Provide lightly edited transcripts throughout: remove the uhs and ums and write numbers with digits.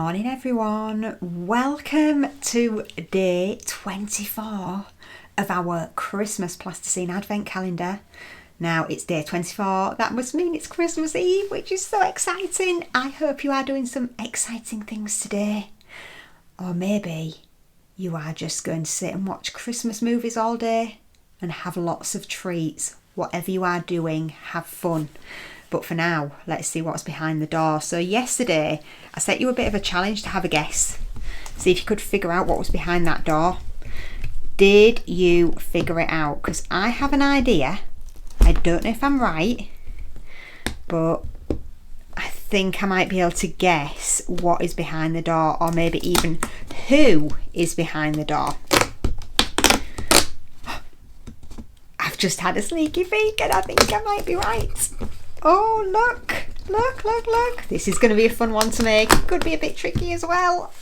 morning everyone, welcome to day 24 of our Christmas Plasticine Advent calendar. Now it's day 24, that must mean it's Christmas Eve, which is so exciting. I hope you are doing some exciting things today. Or maybe you are just going to sit and watch Christmas movies all day and have lots of treats. Whatever you are doing, have fun. But for now, let's see what's behind the door. So yesterday, I set you a bit of a challenge to have a guess. See if you could figure out what was behind that door. Did you figure it out? Because I have an idea. I don't know if I'm right, but I think I might be able to guess what is behind the door, or maybe even who is behind the door. I've just had a sneaky peek and I think I might be right. Oh, look. This is going to be a fun one to make. Could be a bit tricky as well.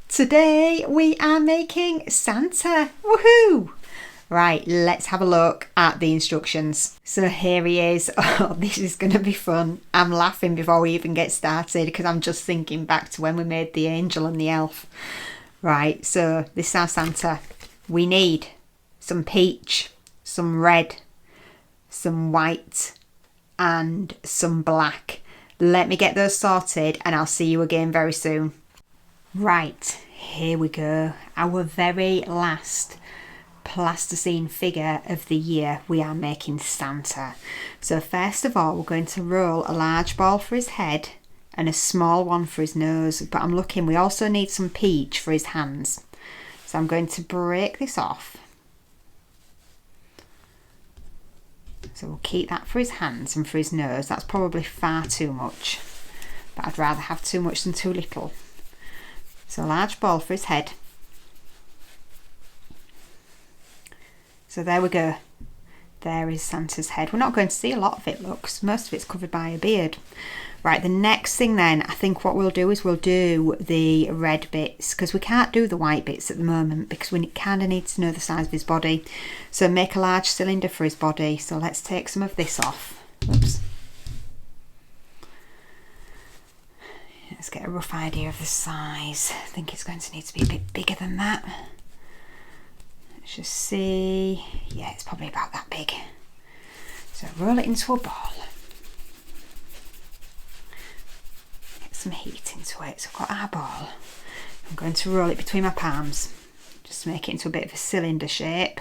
Today we are making Santa. Woohoo! Right, let's have a look at the instructions. So here he is. Oh, this is going to be fun. I'm laughing before we even get started because I'm just thinking back to when we made the angel and the elf. Right, so this is our Santa. We need some peach, some red, some white, and some black. Let me get those sorted and I'll see you again very soon. Right, here we go. Our very last plasticine figure of the year. We are making Santa. So first of all, we're going to roll a large ball for his head and a small one for his nose. But I'm looking, we also need some peach for his hands. So I'm going to break this off. So we'll keep that for his hands and for his nose. That's probably far too much, but I'd rather have too much than too little. So a large ball for his head. So there we go. There is Santa's head. We're not going to see a lot of it, looks. Most of it's covered by a beard. Right, the next thing then, I think what we'll do is we'll do the red bits, because we can't do the white bits at the moment because we kind of need to know the size of his body. So make a large cylinder for his body. So let's take some of this off. Oops. Let's get a rough idea of the size. I think it's going to need to be a bit bigger than that. Let's just see. Yeah, it's probably about that big. So roll it into a ball. Some heat into it. So I've got our ball. I'm going to roll it between my palms just to make it into a bit of a cylinder shape.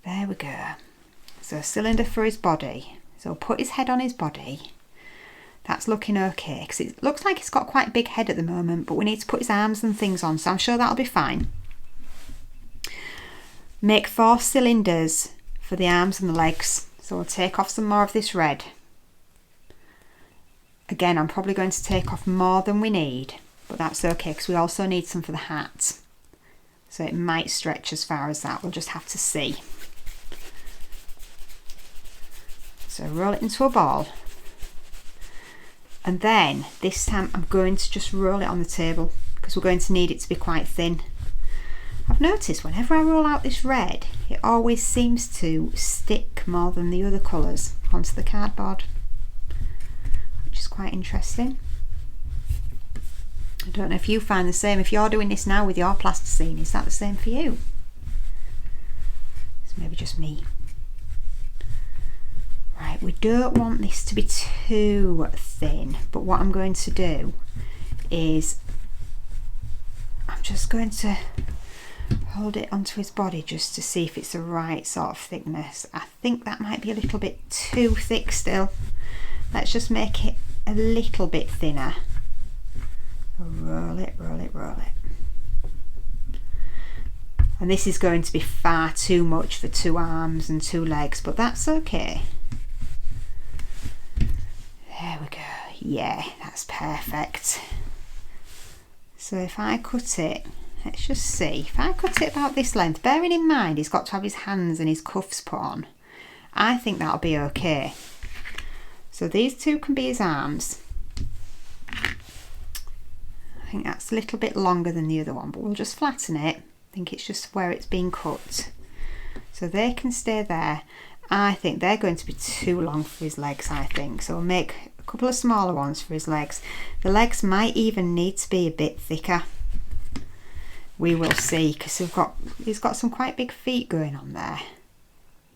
There we go. So a cylinder for his body. So I'll put his head on his body. That's looking okay because it looks like he's got quite a big head at the moment, but we need to put his arms and things on, so I'm sure that'll be fine. Make 4 cylinders for the arms and the legs. So we'll take off some more of this red. Again, I'm probably going to take off more than we need, but that's okay because we also need some for the hat. So it might stretch as far as that. We'll just have to see. So roll it into a ball. And then this time I'm going to just roll it on the table because we're going to need it to be quite thin. I've noticed whenever I roll out this red, it always seems to stick more than the other colours onto the cardboard. Which is quite interesting. I don't know if you find the same. If you're doing this now with your plasticine, is that the same for you? It's maybe just me. Right, we don't want this to be too thin, but what I'm going to do is I'm just going to hold it onto his body just to see if it's the right sort of thickness. I think that might be a little bit too thick still. Let's just make it a little bit thinner. Roll it. And this is going to be far too much for 2 arms and 2 legs, but that's okay. There we go. Yeah, that's perfect. So if I cut it, let's just see. If I cut it about this length, bearing in mind he's got to have his hands and his cuffs put on, I think that'll be okay. So these 2 can be his arms. I think that's a little bit longer than the other one, but we'll just flatten it. I think it's just where it's been cut. So they can stay there. I think they're going to be too long for his legs, I think. So we'll make couple of smaller ones for his legs. The legs might even need to be a bit thicker. We will see, because he's got some quite big feet going on there.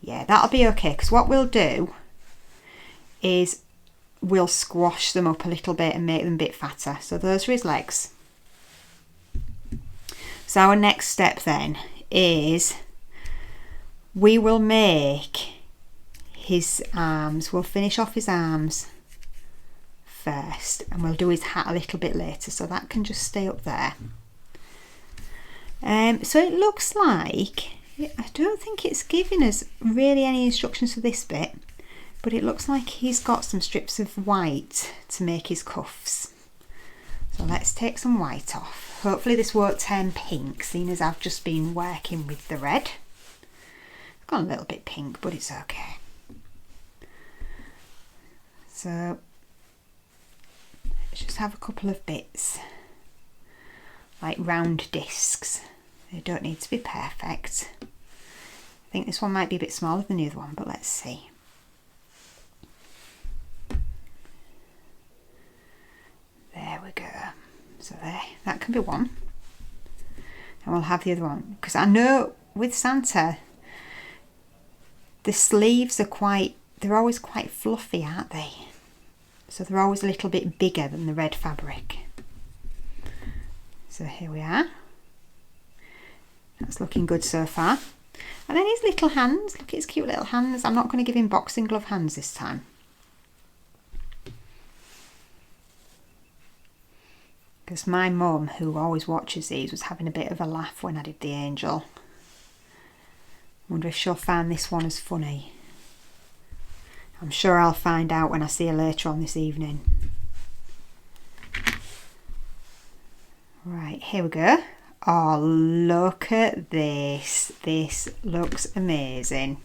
Yeah, that'll be okay, because what we'll do is we'll squash them up a little bit and make them a bit fatter. So those are his legs. So our next step then is we will make his arms. We'll finish off his arms first, and we'll do his hat a little bit later, so that can just stay up there. So it looks like, I don't think it's giving us really any instructions for this bit, but it looks like he's got some strips of white to make his cuffs. So let's take some white off. Hopefully this won't turn pink, seeing as I've just been working with the red. It's gone a little bit pink, but it's okay. So let's just have a couple of bits, like round discs. They don't need to be perfect. I think this one might be a bit smaller than the other one, but let's see. There we go. So there, that can be one. And we'll have the other one, because I know with Santa the sleeves are they're always quite fluffy, aren't they? So they're always a little bit bigger than the red fabric. So here we are. That's looking good so far. And then his little hands, look at his cute little hands. I'm not going to give him boxing glove hands this time. Because my mum, who always watches these, was having a bit of a laugh when I did the angel. Wonder if she'll find this one as funny. I'm sure I'll find out when I see her later on this evening. Right, here we go. Oh, look at this. This looks amazing.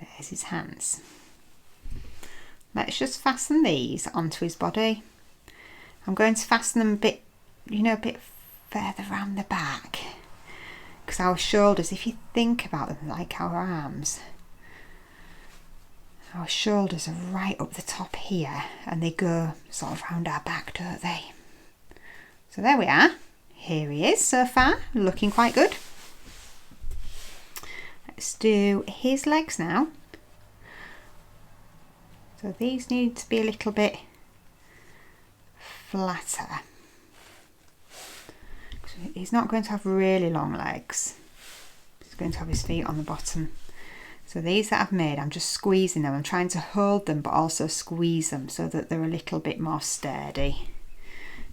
There's his hands. Let's just fasten these onto his body. I'm going to fasten them a bit, a bit further around the back. Because our shoulders, if you think about them like our arms, our shoulders are right up the top here, and they go sort of round our back, don't they? So there we are. Here he is so far, looking quite good. Let's do his legs now. So these need to be a little bit flatter. He's not going to have really long legs. He's going to have his feet on the bottom. So these that I've made, I'm just squeezing them. I'm trying to hold them but also squeeze them so that they're a little bit more sturdy.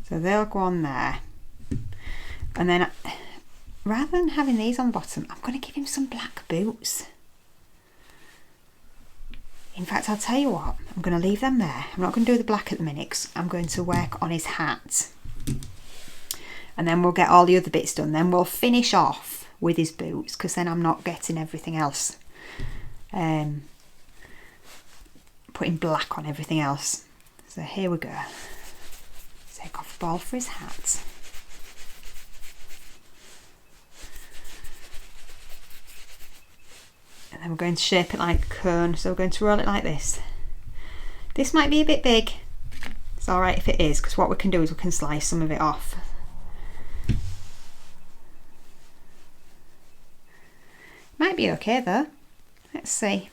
So they'll go on there. And then rather than having these on the bottom, I'm going to give him some black boots. In fact, I'll tell you what, I'm going to leave them there. I'm not going to do the black at the minute, 'cause I'm going to work on his hat. And then we'll get all the other bits done. Then we'll finish off with his boots, because then I'm not getting everything else. Putting black on everything else. So here we go. Take off the ball for his hat. And then we're going to shape it like a cone. So we're going to roll it like this. This might be a bit big. It's alright if it is, because what we can do is we can slice some of it off. Might be okay though. Let's see.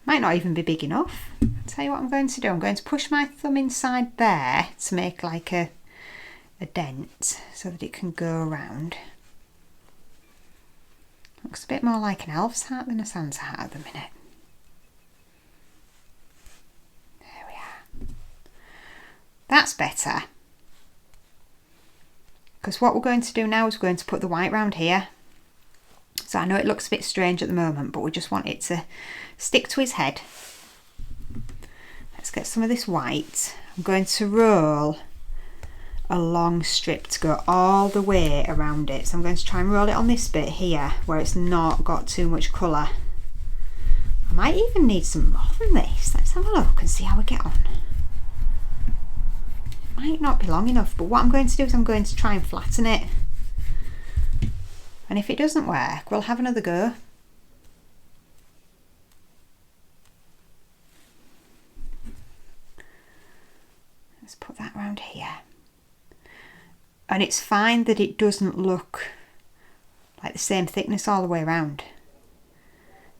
Might not even be big enough. I'll tell you what I'm going to do. I'm going to push my thumb inside there to make like a dent so that it can go around. Looks a bit more like an elf's hat than a Santa hat at the minute. There we are. That's better. Because what we're going to do now is we're going to put the white round here. So I know it looks a bit strange at the moment, but we just want it to stick to his head. Let's get some of this white. I'm going to roll a long strip to go all the way around it. So I'm going to try and roll it on this bit here where it's not got too much colour. I might even need some more than this. Let's have a look and see how we get on. Might not be long enough, but what I'm going to do is I'm going to try and flatten it. And if it doesn't work, we'll have another go. Let's put that around here. And it's fine that it doesn't look like the same thickness all the way around,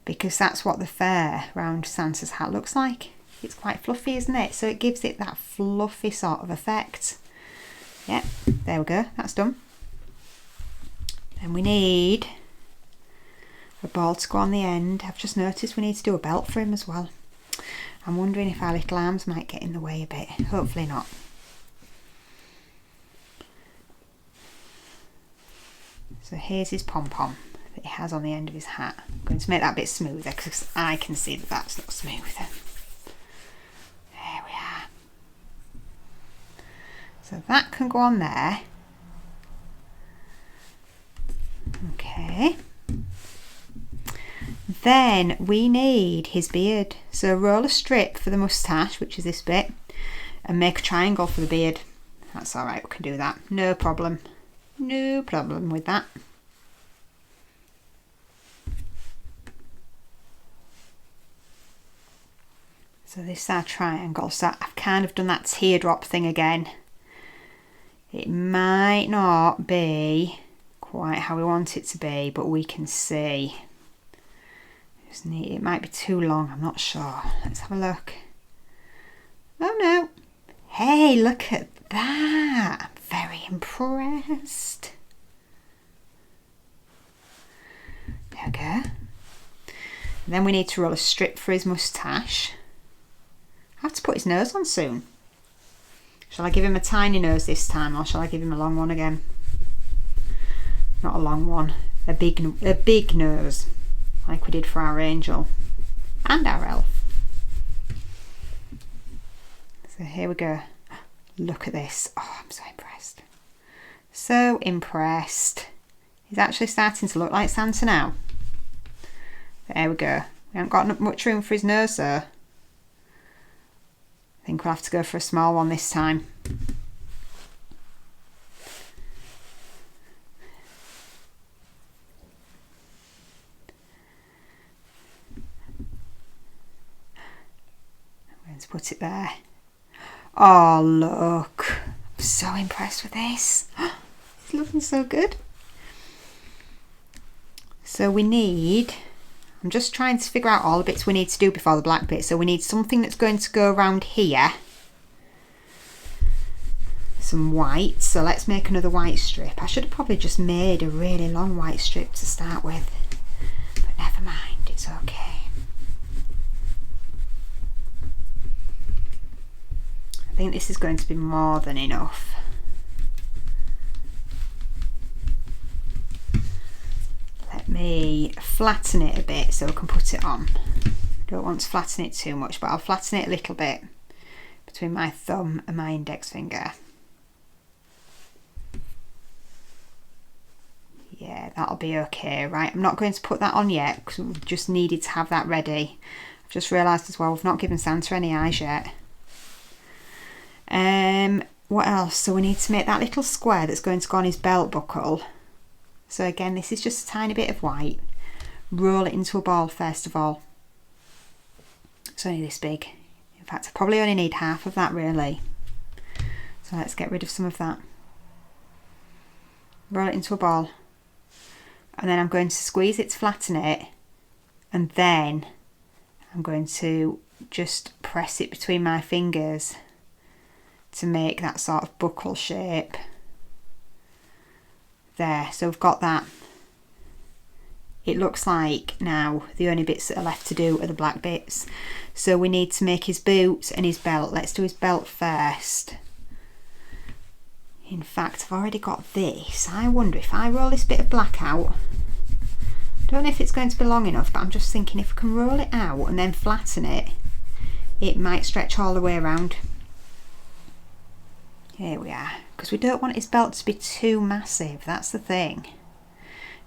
because that's what the fur around Santa's hat looks like. It's quite fluffy, isn't it? So it gives it that fluffy sort of effect. Yep, there we go, that's done. And we need a ball to go on the end. I've just noticed we need to do a belt for him as well. I'm wondering if our little arms might get in the way a bit. Hopefully not. So here's his pom-pom that he has on the end of his hat. I'm going to make that a bit smoother because I can see that that's not smooth. There we are. So that can go on there. Okay. Then we need his beard. So roll a strip for the moustache, which is this bit, and make a triangle for the beard. That's all right, we can do that. No problem. No problem with that. So this is our triangle. So I've kind of done that teardrop thing again. It might not be quite how we want it to be, but we can see. It might be too long, I'm not sure. Let's have a look. Oh no. Hey, look at that. I'm very impressed. There we go. And then we need to roll a strip for his moustache. I have to put his nose on soon. Shall I give him a tiny nose this time, or shall I give him a long one again? Not a long one, a big nose, like we did for our angel and our elf. So here we go. Look at this. Oh, I'm so impressed. So impressed. He's actually starting to look like Santa now. There we go. We haven't got much room for his nose though. I think we'll have to go for a small one this time. I'm going to put it there. Oh, look. I'm so impressed with this. It's looking so good. So we need... I'm just trying to figure out all the bits we need to do before the black bit. So we need something that's going to go around here. Some white. So let's make another white strip. I should have probably just made a really long white strip to start with. But never mind, it's okay. I think this is going to be more than enough. Let me flatten it a bit so I can put it on. Don't want to flatten it too much, but I'll flatten it a little bit between my thumb and my index finger. Yeah, that'll be okay. Right, I'm not going to put that on yet because we just needed to have that ready. I've just realised as well we've not given Santa any eyes yet. What else? So we need to make that little square that's going to go on his belt buckle. So again, this is just a tiny bit of white. Roll it into a ball first of all. It's only this big. In fact, I probably only need half of that really. So let's get rid of some of that. Roll it into a ball. And then I'm going to squeeze it to flatten it. And then I'm going to just press it between my fingers to make that sort of buckle shape. There, so we've got that. It looks like now the only bits that are left to do are the black bits. So we need to make his boots and his belt. Let's do his belt first. In fact, I've already got this. I wonder if I roll this bit of black out. Don't know if it's going to be long enough, but I'm just thinking if I can roll it out and then flatten it, it might stretch all the way around. Here we are, because we don't want his belt to be too massive, that's the thing.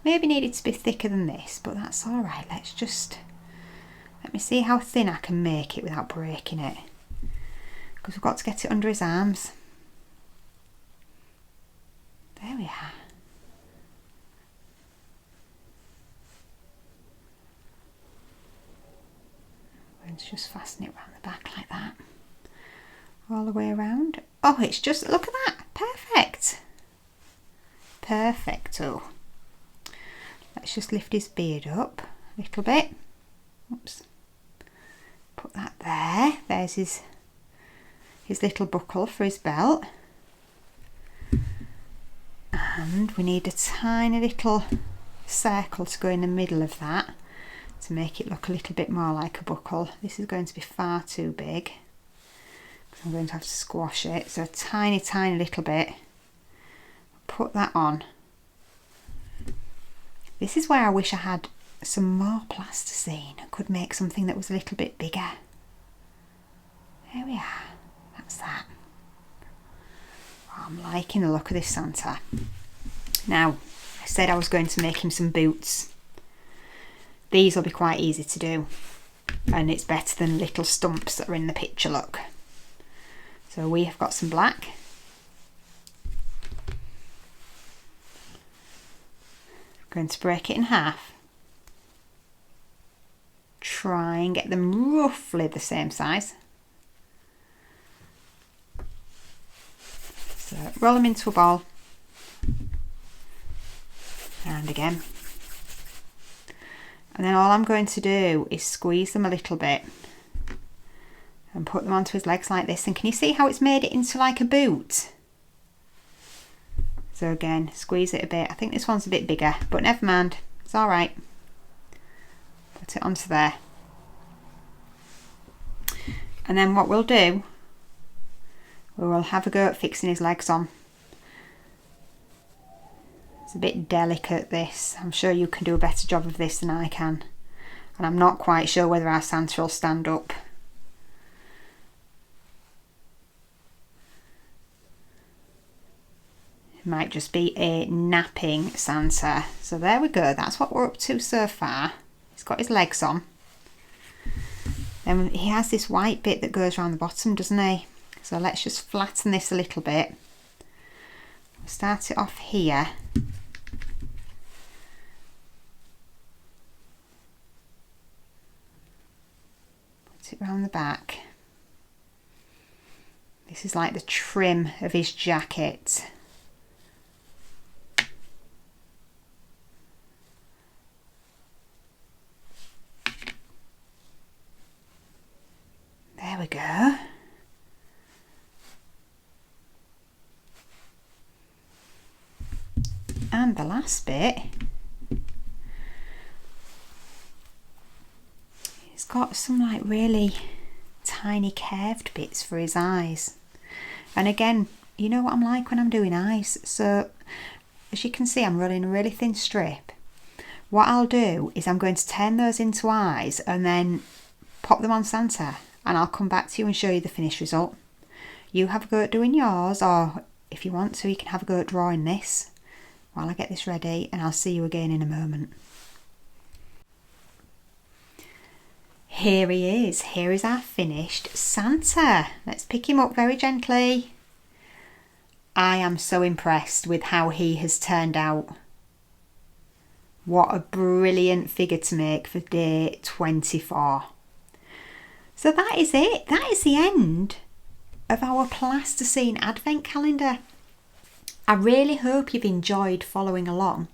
Maybe need it to be thicker than this, but that's all right. Let me see how thin I can make it without breaking it, because we've got to get it under his arms. There we are. Let's just fasten it around the back like that. All the way around. Oh, it's just, look at that. Perfect. Perfecto. Let's just lift his beard up a little bit. Oops. Put that there. There's his little buckle for his belt. And we need a tiny little circle to go in the middle of that to make it look a little bit more like a buckle. This is going to be far too big, I'm going to have to squash it, so a tiny little bit. Put that on. This is where I wish I had some more plasticine. I could make something that was a little bit bigger. There we are. That's that. Oh, I'm liking the look of this Santa. Now, I said I was going to make him some boots. These will be quite easy to do, and it's better than little stumps that are in the picture, look. So we have got some black. I'm going to break it in half. Try and get them roughly the same size. So roll them into a ball. And again. And then all I'm going to do is squeeze them a little bit and put them onto his legs like this. And can you see how it's made it into like a boot? So again, squeeze it a bit. I think this one's a bit bigger, but never mind. It's all right. Put it onto there. And then what we'll do, we will have a go at fixing his legs on. It's a bit delicate, this. I'm sure you can do a better job of this than I can. And I'm not quite sure whether our Santa will stand up. It might just be a napping Santa. So there we go. That's what we're up to so far. He's got his legs on. Then he has this white bit that goes around the bottom, doesn't he? So let's just flatten this a little bit. Start it off here. Put it around the back. This is like the trim of his jacket. There we go. And the last bit, he's got some like really tiny curved bits for his eyes. And again, you know what I'm like when I'm doing eyes. So as you can see, I'm running a really thin strip. What I'll do is I'm going to turn those into eyes and then pop them on Santa, and I'll come back to you and show you the finished result. You have a go at doing yours, or if you want to, you can have a go at drawing this while I get this ready, and I'll see you again in a moment. Here he is. Here is our finished Santa. Let's pick him up very gently. I am so impressed with how he has turned out. What a brilliant figure to make for day 24. So that is it. That is the end of our Plasticine Advent Calendar. I really hope you've enjoyed following along,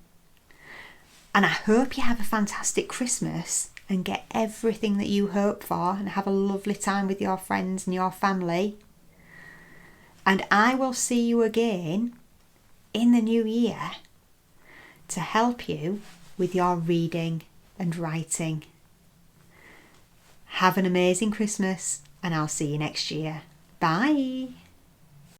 and I hope you have a fantastic Christmas and get everything that you hope for and have a lovely time with your friends and your family. And I will see you again in the new year to help you with your reading and writing. Have an amazing Christmas, and I'll see you next year. Bye.